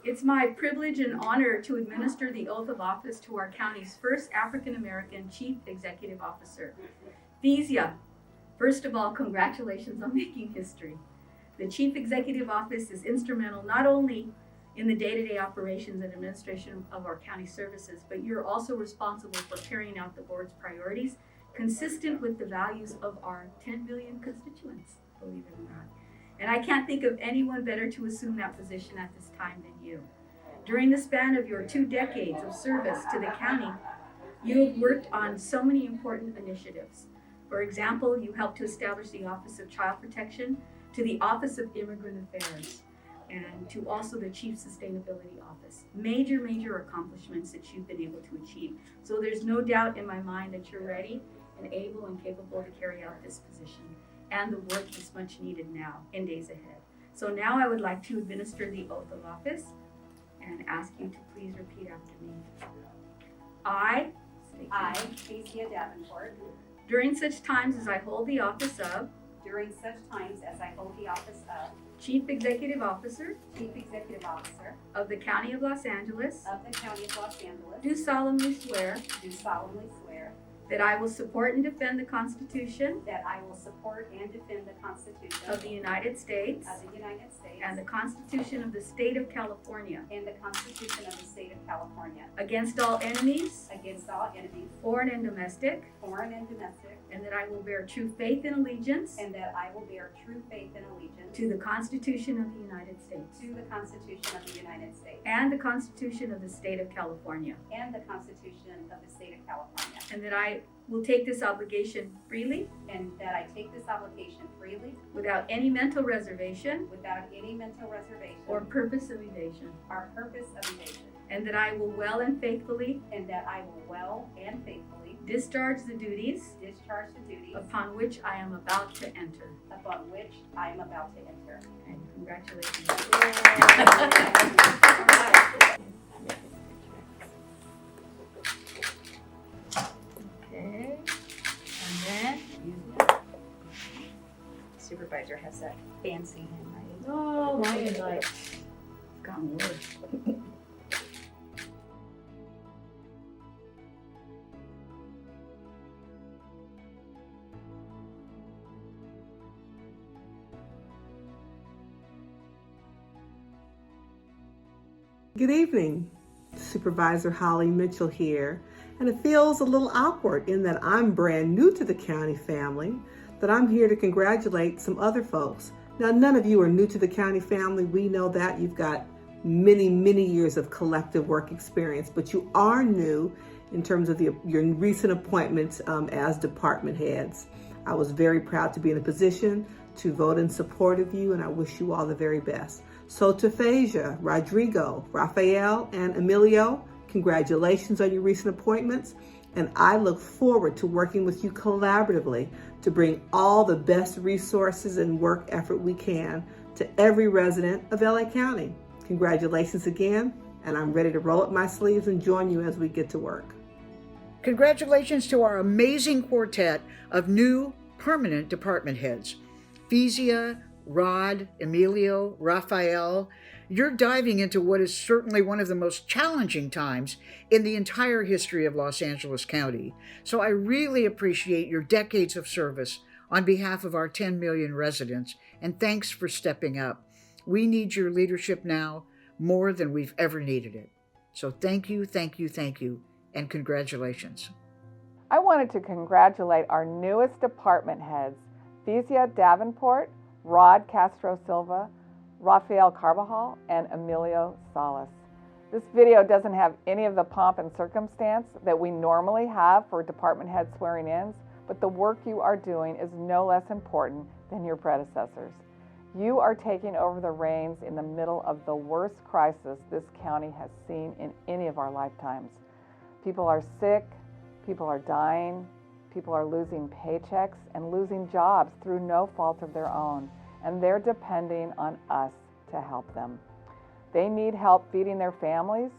It's my privilege and honor to administer the oath of office to our county's first African American Chief Executive Officer. Fesia, first of all, congratulations on making history. The Chief Executive Office is instrumental not only in the day-to-day operations and administration of our county services, but you're also responsible for carrying out the board's priorities consistent with the values of our 10 billion constituents, believe it or not. And I can't think of anyone better to assume that position at this time than you. During the span of your 2 decades of service to the county, you have worked on so many important initiatives. For example, you helped to establish the Office of Child Protection, to the Office of Immigrant Affairs, and to also the Chief Sustainability Office. Major accomplishments that you've been able to achieve. So there's no doubt in my mind that you're ready and able and capable to carry out this position. And the work is much needed now in days ahead. So now I would like to administer the oath of office and ask you to please repeat after me. I, Fesia Davenport, during such times as I hold the office of Chief Executive Officer of the County of Los Angeles, do solemnly swear that I will support and defend the Constitution of the United States and the Constitution of the State of California against all enemies, foreign and domestic, and that I will bear true faith and allegiance to the Constitution of the United States and the Constitution of the State of California, and that I will take this obligation freely without any mental reservation or purpose of evasion, and that I will well and faithfully discharge the duties upon which I am about to enter. And congratulations. Okay, and then Supervisor has that fancy handwriting. oh, mine is like gotten worse. Good evening, Supervisor Holly Mitchell here, and it feels a little awkward in that I'm brand new to the county family, that I'm here to congratulate some other folks. Now, none of you are new to the county family. We know that. You've got many years of collective work experience, but you are new in terms of your recent appointments as department heads. I was very proud to be in a position to vote in support of you, and I wish you all the very best. So to Fesia, Rodrigo, Rafael, and Emilio, congratulations on your recent appointments, and I look forward to working with you collaboratively to bring all the best resources and work effort we can to every resident of LA County. Congratulations again, and I'm ready to roll up my sleeves and join you as we get to work. Congratulations to our amazing quartet of new permanent department heads. Fesia, Rod, Emilio, Rafael, you're diving into what is certainly one of the most challenging times in the entire history of Los Angeles County. So I really appreciate your decades of service on behalf of our 10 million residents, and thanks for stepping up. We need your leadership now more than we've ever needed it. So thank you, and congratulations. I wanted to congratulate our newest department heads, Fesia Davenport, Rod Castro Silva, Rafael Carvajal, and Emilio Salas. This video doesn't have any of the pomp and circumstance that we normally have for department head swearing-ins, but the work you are doing is no less important than your predecessors. You are taking over the reins in the middle of the worst crisis this county has seen in any of our lifetimes. People are sick, people are dying, people are losing paychecks and losing jobs through no fault of their own, and they're depending on us to help them. They need help feeding their families,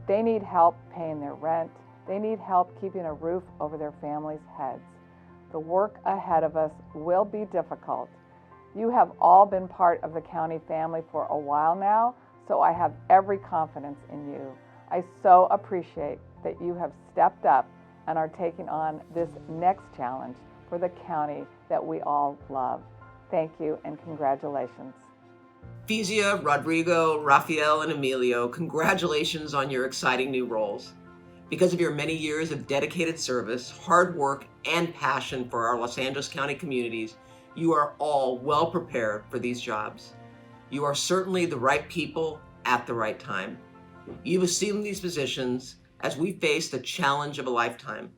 they need help paying their rent, they need help keeping a roof over their families' heads. The work ahead of us will be difficult. You have all been part of the county family for a while now, so I have every confidence in you. I so appreciate that you have stepped up and are taking on this next challenge for the county that we all love. Thank you and congratulations. Fesia, Rodrigo, Rafael, and Emilio, congratulations on your exciting new roles. Because of your many years of dedicated service, hard work, and passion for our Los Angeles County communities, you are all well prepared for these jobs. You are certainly the right people at the right time. You've assumed these positions as we face the challenge of a lifetime.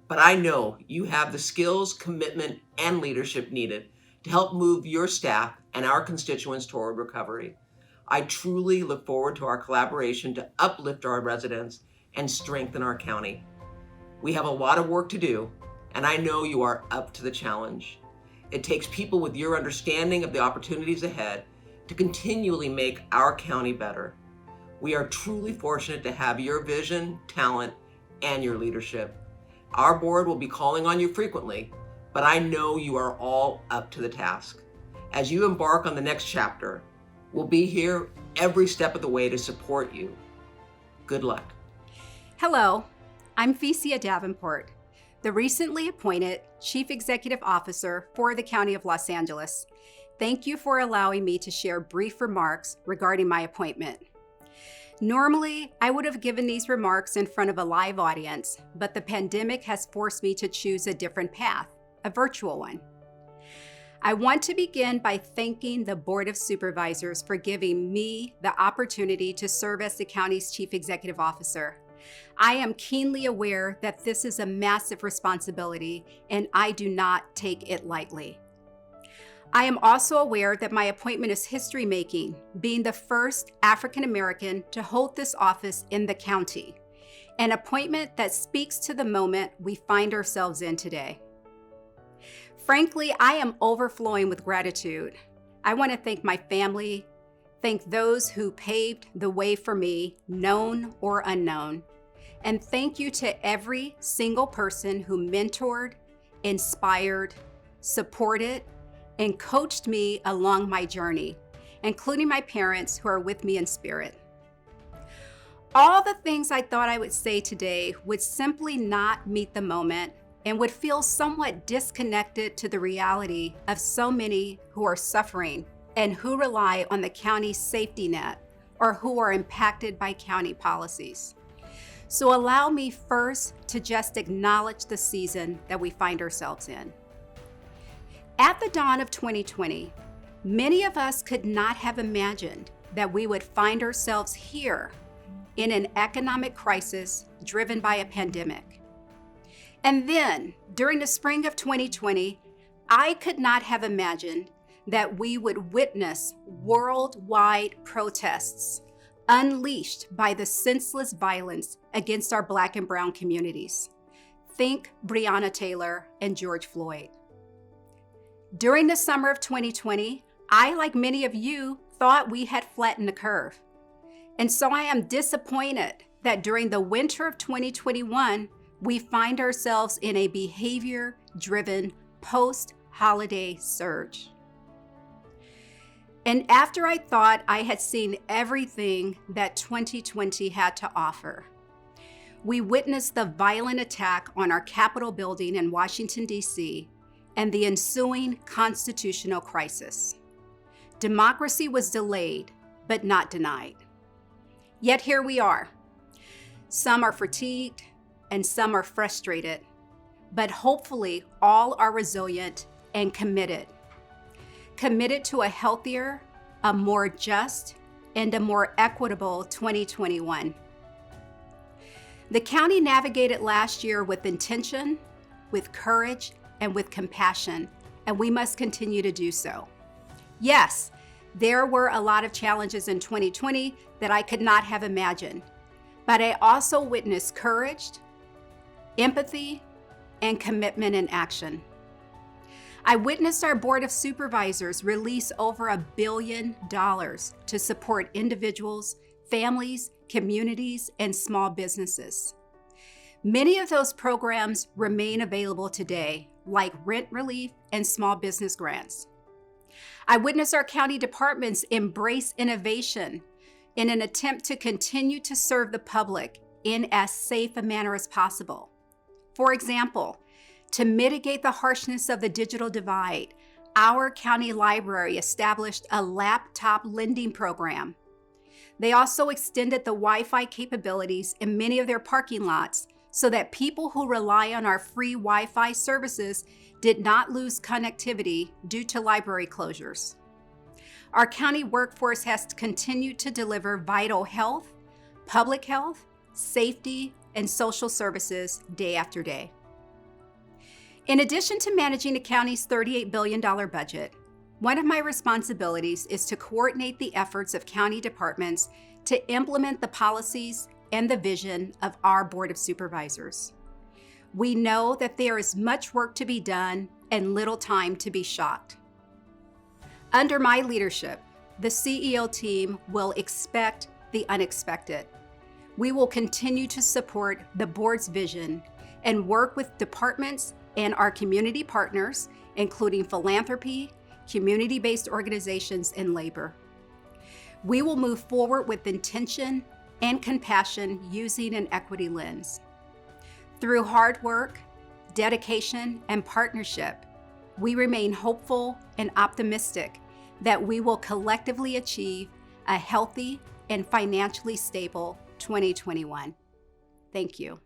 But I know you have the skills, commitment, and leadership needed to help move your staff and our constituents toward recovery. I truly look forward to our collaboration to uplift our residents and strengthen our county. We have a lot of work to do, and I know you are up to the challenge. It takes people with your understanding of the opportunities ahead to continually make our county better. We are truly fortunate to have your vision, talent, and your leadership. Our board will be calling on you frequently, but I know you are all up to the task. As you embark on the next chapter, we'll be here every step of the way to support you. Good luck. Hello, I'm Fesia Davenport, the recently appointed Chief Executive Officer for the County of Los Angeles. Thank you for allowing me to share brief remarks regarding my appointment. Normally, I would have given these remarks in front of a live audience, but the pandemic has forced me to choose a different path, a virtual one. I want to begin by thanking the Board of Supervisors for giving me the opportunity to serve as the county's Chief Executive Officer. I am keenly aware that this is a massive responsibility, and I do not take it lightly. I am also aware that my appointment is history-making, being the first African American to hold this office in the county, an appointment that speaks to the moment we find ourselves in today. Frankly, I am overflowing with gratitude. I want to thank my family, thank those who paved the way for me, known or unknown, and thank you to every single person who mentored, inspired, supported, and coached me along my journey, including my parents who are with me in spirit. All the things I thought I would say today would simply not meet the moment and would feel somewhat disconnected to the reality of so many who are suffering and who rely on the county's safety net or who are impacted by county policies. So allow me first to just acknowledge the season that we find ourselves in. At the dawn of 2020, many of us could not have imagined that we would find ourselves here in an economic crisis driven by a pandemic. And then, during the spring of 2020, I could not have imagined that we would witness worldwide protests unleashed by the senseless violence against our Black and Brown communities. Think Breonna Taylor and George Floyd. During the summer of 2020, I, like many of you, thought we had flattened the curve. And so I am disappointed that during the winter of 2021, we find ourselves in a behavior-driven post-holiday surge. And after I thought I had seen everything that 2020 had to offer, we witnessed the violent attack on our Capitol building in Washington, D.C., and the ensuing constitutional crisis. Democracy was delayed, but not denied. Yet here we are. Some are fatigued and some are frustrated, but hopefully all are resilient and committed to a healthier, a more just, and a more equitable 2021. The county navigated last year with intention, with courage, and with compassion, and we must continue to do so. Yes, there were a lot of challenges in 2020 that I could not have imagined, but I also witnessed courage, empathy, and commitment in action. I witnessed our Board of Supervisors release over $1 billion to support individuals, families, communities, and small businesses. Many of those programs remain available today, like rent relief and small business grants. I witnessed our county departments embrace innovation in an attempt to continue to serve the public in as safe a manner as possible. For example, to mitigate the harshness of the digital divide, our county library established a laptop lending program. They also extended the Wi-Fi capabilities in many of their parking lots so that people who rely on our free Wi-Fi services did not lose connectivity due to library closures. Our county workforce has continued to deliver vital health, public health, safety, and social services day after day. In addition to managing the county's $38 billion budget, one of my responsibilities is to coordinate the efforts of county departments to implement the policies and the vision of our Board of Supervisors. We know that there is much work to be done and little time to be shocked. Under my leadership, the CEO team will expect the unexpected. We will continue to support the board's vision and work with departments and our community partners, including philanthropy, community-based organizations, and labor. We will move forward with intention and compassion using an equity lens. Through hard work, dedication, and partnership, we remain hopeful and optimistic that we will collectively achieve a healthy and financially stable 2021. Thank you.